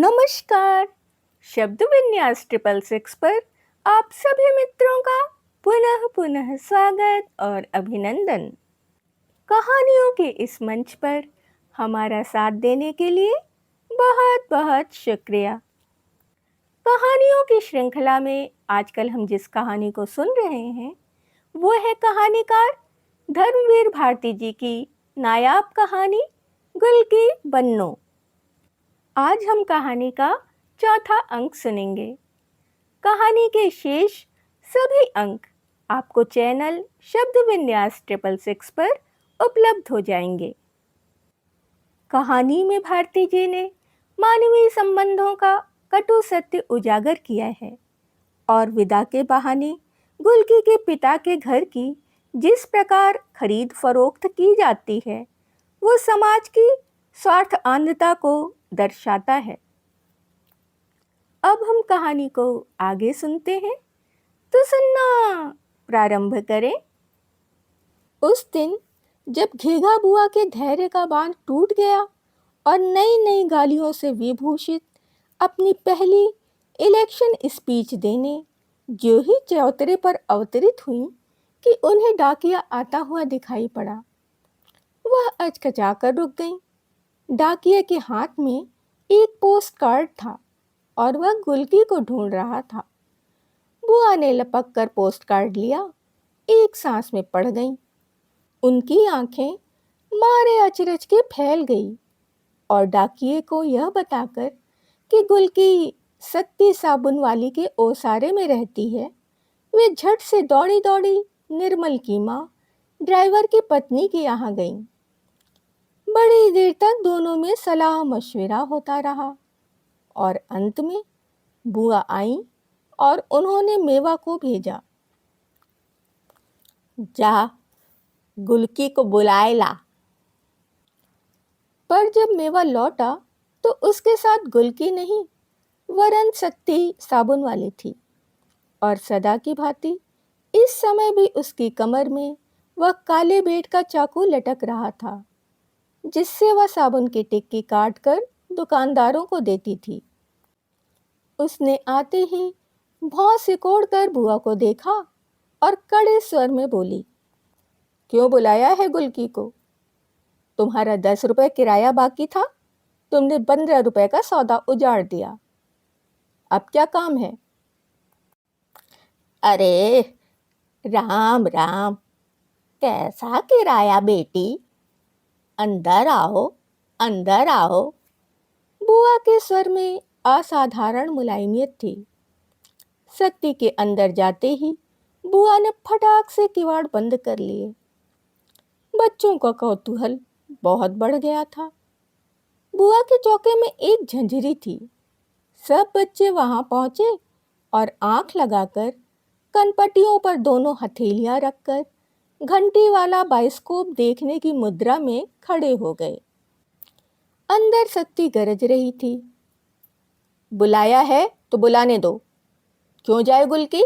नमस्कार। शब्द विन्यास 666 पर आप सभी मित्रों का पुनः पुनः स्वागत और अभिनंदन। कहानियों के इस मंच पर हमारा साथ देने के लिए बहुत बहुत शुक्रिया। कहानियों की श्रृंखला में आजकल हम जिस कहानी को सुन रहे हैं वो है कहानीकार धर्मवीर भारती जी की नायाब कहानी गुल की बन्नो। आज हम कहानी का चौथा अंक सुनेंगे। कहानी के शेष सभी अंक आपको चैनल शब्द विन्यास 666 पर उपलब्ध हो जाएंगे। कहानी में भारती जी ने मानवीय संबंधों का कटु सत्य उजागर किया है और विदा के बहाने गुलकी के पिता के घर की जिस प्रकार खरीद फरोख्त की जाती है वो समाज की स्वार्थ आंधता को दर्शाता है। अब हम कहानी को आगे सुनते हैं, तो सुनना प्रारंभ करें। उस दिन जब घेघा बुआ के धैर्य का बांध टूट गया और नई नई गालियों से विभूषित अपनी पहली इलेक्शन स्पीच देने जो ही चौतरे पर अवतरित हुई कि उन्हें डाकिया आता हुआ दिखाई पड़ा। वह अचकचा कर रुक गई। डाकिया के हाथ में एक पोस्ट कार्ड था और वह गुलकी को ढूंढ रहा था। बुआ ने लपक कर पोस्ट कार्ड लिया, एक सांस में पड़ गईं। उनकी आंखें मारे अचरज के फैल गई और डाकिये को यह बताकर कि गुलकी सत्ती साबुन वाली के ओसारे में रहती है, वे झट से दौड़ी दौड़ी निर्मल की माँ ड्राइवर की पत्नी के यहाँ गईं। बड़ी देर तक दोनों में सलाह मशविरा होता रहा और अंत में बुआ आई और उन्होंने मेवा को भेजा। जा गुलकी को बुलाए ला। पर जब मेवा लौटा तो उसके साथ गुलकी नहीं वरन सत्ती साबुन वाली थी और सदा की भांति इस समय भी उसकी कमर में वह काले बेट का चाकू लटक रहा था जिससे वह साबुन की टिक्की काट कर दुकानदारों को देती थी। उसने आते ही भौं सिकोड़ कर बुआ को देखा और कड़े स्वर में बोली, क्यों बुलाया है गुलकी को? तुम्हारा 10 रुपए किराया बाकी था, तुमने 15 रुपए का सौदा उजाड़ दिया। अब क्या काम है? अरे राम राम, कैसा किराया बेटी? अंदर आओ, अंदर आओ। बुआ के स्वर में असाधारण मुलायमियत थी। सत्ती के अंदर जाते ही बुआ ने फटाक से किवाड़ बंद कर लिए। बच्चों का कौतूहल बहुत बढ़ गया था। बुआ के चौके में एक झंझरी थी। सब बच्चे वहां पहुंचे और आंख लगाकर कनपटियों पर दोनों हथेलियां रखकर घंटी वाला बाइस्कोप देखने की मुद्रा में खड़े हो गए। अंदर सत्ती गरज रही थी, बुलाया है तो बुलाने दो। क्यों जाए गुलकी?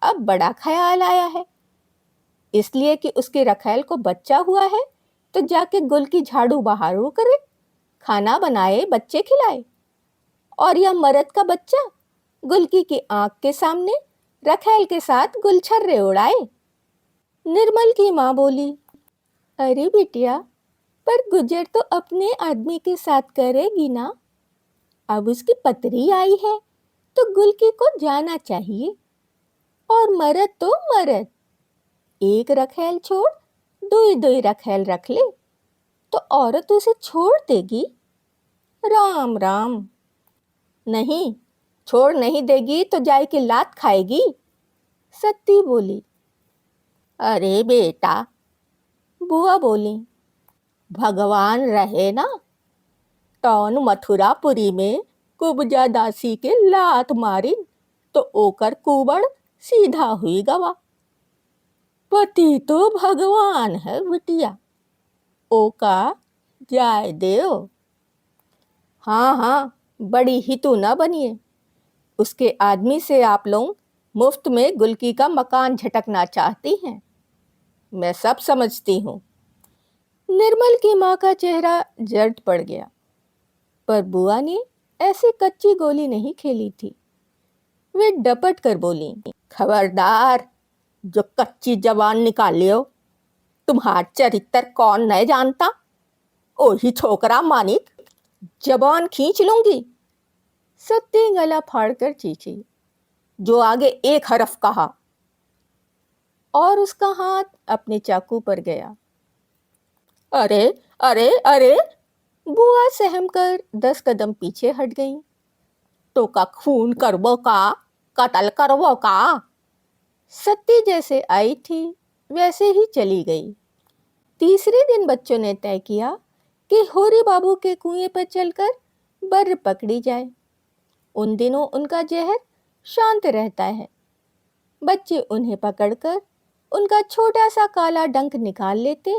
अब बड़ा ख्याल आया है, इसलिए कि उसके रखैल को बच्चा हुआ है तो जाके गुलकी झाड़ू बहारू करे, खाना बनाए, बच्चे खिलाए। और यह मर्द का बच्चा गुलकी की आंख के सामने रखैल के साथ गुलछर्रे उड़ाए। निर्मल की माँ बोली, अरे बिटिया, पर गुजर तो अपने आदमी के साथ करेगी ना। अब उसकी पतरी आई है तो गुलकी को जाना चाहिए। और मर्द तो मर्द, एक रखैल छोड़ दुई दुई रखैल रख ले तो औरत उसे छोड़ देगी? राम राम। नहीं, छोड़ नहीं देगी तो जाए के लात खाएगी, सत्ती बोली। अरे बेटा, बुआ बोली, भगवान रहे ना, टौन मथुरापुरी में कुबजा दासी के लात मारी तो ओकर कुबड़ सीधा हुई गवा। पति तो भगवान है बिटिया, ओका जाय देओ। हाँ हाँ, बड़ी हितू न बनिए। उसके आदमी से आप लोग मुफ्त में गुलकी का मकान झटकना चाहती हैं, मैं सब समझती हूँ। निर्मल की माँ का चेहरा जर्द पड़ गया, पर बुआ ने ऐसी कच्ची गोली नहीं खेली थी। वे डपट कर बोली, खबरदार, जो कच्ची जबान निकालियो, तुम्हार चरित्र कौन नहीं जानता। ओही छोकरा मानिक, जबान खींच लूंगी। सत्ती गला फाड़कर चीखी, जो आगे एक हरफ कहा। और उसका हाथ अपने चाकू पर गया। अरे अरे अरे, बुआ सहमकर 10 कदम पीछे हट गई। तो का खून करबो का, कत्ल करबो का। सत्ती जैसे आई थी वैसे ही चली गई। तीसरे दिन बच्चों ने तय किया कि होरी बाबू के कुएं पर चलकर बर्र पकड़ी जाए। उन दिनों उनका जहर शांत रहता है। बच्चे उन्हें पकड़कर उनका छोटा सा काला डंक निकाल लेते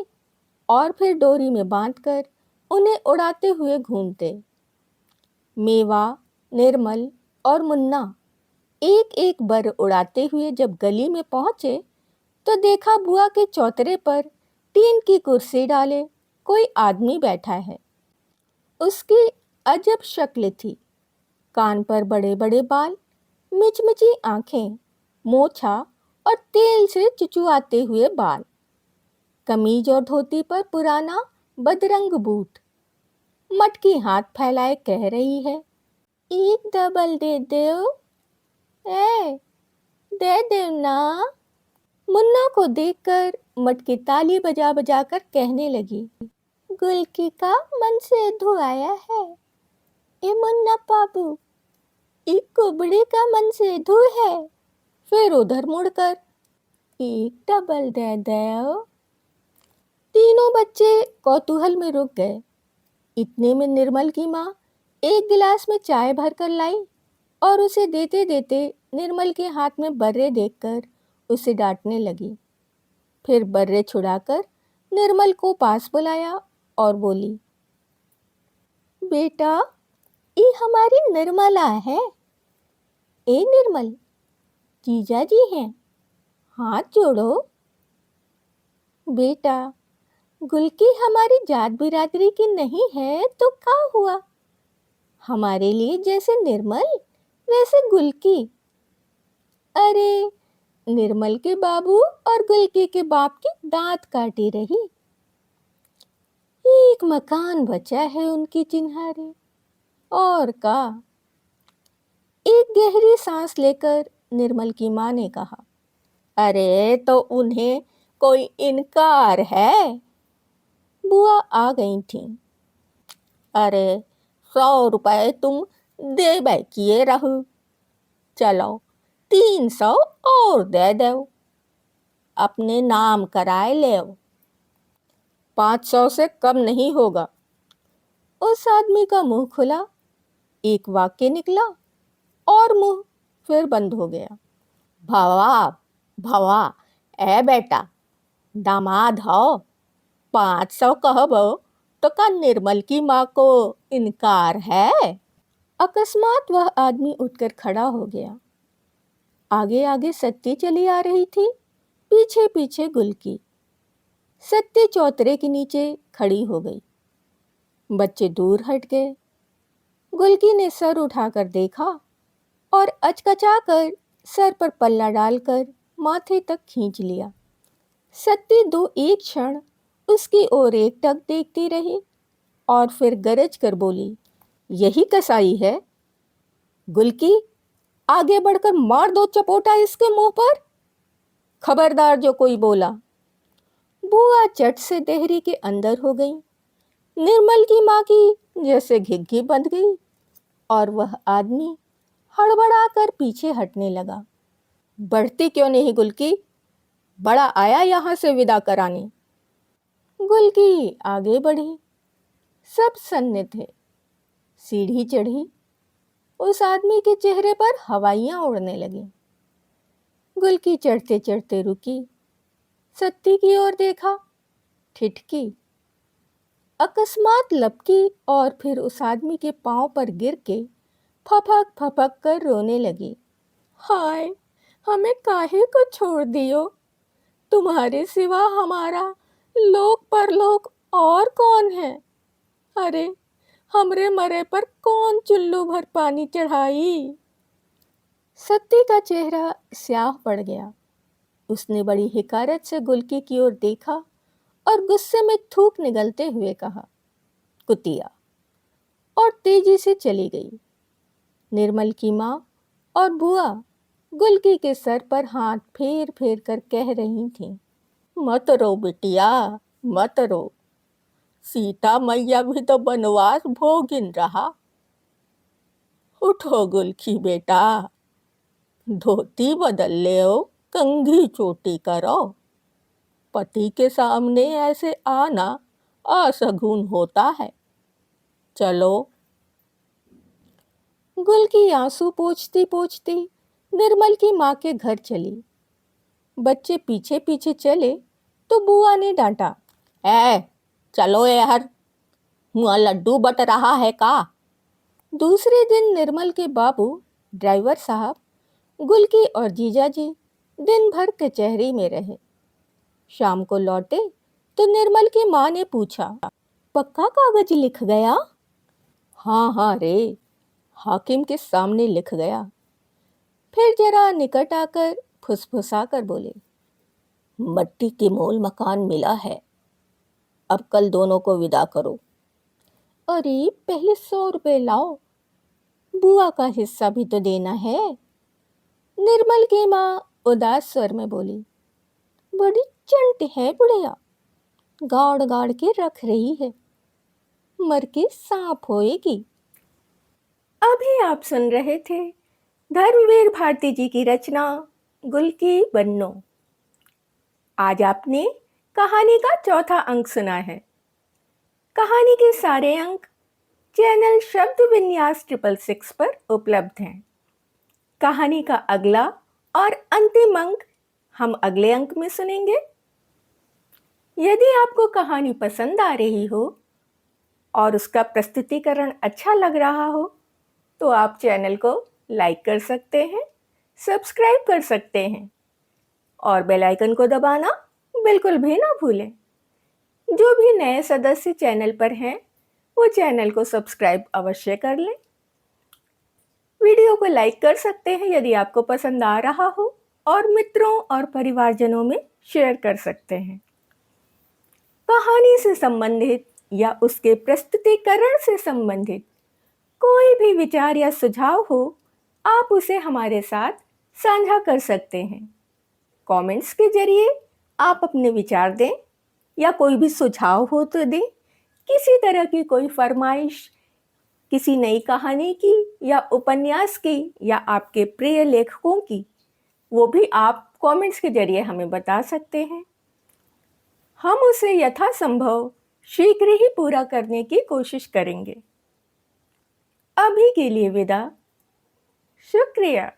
और फिर डोरी में बांधकर उन्हें उड़ाते हुए घूमते। मेवा, निर्मल और मुन्ना एक एक बर उड़ाते हुए जब गली में पहुंचे तो देखा बुआ के चौतरे पर टीन की कुर्सी डाले कोई आदमी बैठा है। उसकी अजब शक्ल थी, कान पर बड़े बड़े बाल, मिचमिची आंखें, मोछा और तेल से चुचुआते हुए बाल। कमीज और धोती पर पुराना बदरंग बूट। मटकी हाथ फैलाए कह रही है, एक डबल दे दो, ए दे दो ना। मुन्ना को देखकर मटकी ताली बजा बजा कर कहने लगी, गुलकी का मन से धुआया है। ए मुन्ना बाबू, एक कुबड़ी का मन से धु है। फिर उधर मुड़कर, एक डबल दे दो। तीनों बच्चे कौतूहल में रुक गए। इतने में निर्मल की माँ एक गिलास में चाय भरकर लाई और उसे देते देते निर्मल के हाथ में बर्रे देखकर उसे डांटने लगी। फिर बर्रे छुड़ाकर निर्मल को पास बुलाया और बोली, बेटा, ये हमारी निर्मला है। ए निर्मल, जीजा जी हैं, हाथ जोड़ो। बेटा, गुलकी हमारी जात बिरादरी की नहीं है तो क्या हुआ? हमारे लिए जैसे निर्मल वैसे गुलकी। अरे, निर्मल के बाबू और गुलकी के बाप की दांत काटी रही। एक मकान बचा है उनकी चिन्हारे, और का। एक गहरी सांस लेकर निर्मल की माँ ने कहा, अरे तो उन्हें कोई इनकार है? बुआ आ गई थीं। अरे 100 रुपए तुम दे बैठिए रहू, चलो 300 और दे दो, अपने नाम कराए ले। 500 से कम नहीं होगा। उस आदमी का मुंह खुला, एक वाक्य निकला और मुंह फिर बंद हो गया। भवा भवा, ए बेटा, दामाद हो, 500 कहबो तो का निर्मल की माँ को इनकार है? अकस्मात वह आदमी उठकर खड़ा हो गया। आगे आगे सत्ती चली आ रही थी, पीछे पीछे गुलकी। सत्ती चौतरे के नीचे खड़ी हो गई। बच्चे दूर हट गए। गुलकी ने सर उठाकर देखा और अचकचाकर सर पर पल्ला डालकर माथे तक खींच लिया। सत्ती दो एक क्षण उसकी ओर एकटक देखती रही और फिर गरज कर बोली, यही कसाई है? गुलकी, आगे बढ़कर मार दो चपोटा इसके मुंह पर। खबरदार जो कोई बोला। बुआ चट से देहरी के अंदर हो गई। निर्मल की माँ की जैसे घिघी बंध गई और वह आदमी हड़बड़ा कर पीछे हटने लगा। बढ़ती क्यों नहीं गुलकी? बड़ा आया यहाँ से विदा कराने। गुलकी आगे बढ़ी। सब सन्ने थे। सीढ़ी चढ़ी। उस आदमी के चेहरे पर हवाइयां उड़ने लगी। गुलकी चढ़ते चढ़ते रुकी, सत्ती की ओर देखा, ठिठकी, अकस्मात लपकी और फिर उस आदमी के पांव पर गिर के फपक फपक कर रोने लगी। हाय, हमें काहे को छोड़ दियो? तुम्हारे सिवा हमारा लोक परलोक और कौन है? अरे, हमरे मरे पर कौन चुल्लू भर पानी चढ़ाई। सत्ती का चेहरा स्याह पड़ गया। उसने बड़ी हिकारत से गुलकी की ओर देखा और गुस्से में थूक निगलते हुए कहा, कुतिया, और तेजी से चली गई। निर्मल की माँ और बुआ गुलकी के सर पर हाथ फेर फेर कर कह रही थीं, मत रो बिटिया, मत रो। सीता मैया भी तो वनवास भोगिन रहा। उठो गुलकी बेटा, धोती बदल ले, कंघी चोटी करो। पति के सामने ऐसे आना असगुन होता है। चलो। गुलकी आंसू पोंछती पोंछती निर्मल की माँ के घर चली। बच्चे पीछे पीछे चले तो बुआ ने डांटा, चलो यार, मुँह लड्डू बट रहा है का। दूसरे दिन निर्मल के बाबू ड्राइवर साहब, गुलकी और जीजाजी दिन भर कचहरी में रहे। शाम को लौटे तो निर्मल की माँ ने पूछा, पक्का कागज लिख गया? हाँ हाँ रे, हाकिम के सामने लिख गया। फिर जरा निकट आकर फुसफुसा कर बोले, मट्टी के मोल मकान मिला है, अब कल दोनों को विदा करो। अरे पहले 100 रुपए लाओ, बुआ का हिस्सा भी तो देना है। निर्मल की माँ उदास स्वर में बोली, बड़ी चंट है बुढ़िया, गाड़ गाड़ के रख रही है, मर के सांप होएगी। अभी आप सुन रहे थे धर्मवीर भारती जी की रचना गुलकी बन्नो। आज आपने कहानी का चौथा अंक सुना है। कहानी के सारे अंक चैनल शब्द विन्यास 666 पर उपलब्ध हैं। कहानी का अगला और अंतिम अंक हम अगले अंक में सुनेंगे। यदि आपको कहानी पसंद आ रही हो और उसका प्रस्तुतिकरण अच्छा लग रहा हो तो आप चैनल को लाइक कर सकते हैं, सब्सक्राइब कर सकते हैं और बेल आइकन को दबाना बिल्कुल भी ना भूलें। जो भी नए सदस्य चैनल पर हैं वो चैनल को सब्सक्राइब अवश्य कर लें। वीडियो को लाइक कर सकते हैं यदि आपको पसंद आ रहा हो और मित्रों और परिवारजनों में शेयर कर सकते हैं। कहानी से संबंधित या उसके प्रस्तुतिकरण से संबंधित कोई भी विचार या सुझाव हो, आप उसे हमारे साथ साझा कर सकते हैं। कमेंट्स के जरिए आप अपने विचार दें या कोई भी सुझाव हो तो दें। किसी तरह की कोई फरमाइश, किसी नई कहानी की या उपन्यास की या आपके प्रिय लेखकों की, वो भी आप कमेंट्स के जरिए हमें बता सकते हैं। हम उसे यथासंभव शीघ्र ही पूरा करने की कोशिश करेंगे। अभी के लिए विदा। शुक्रिया।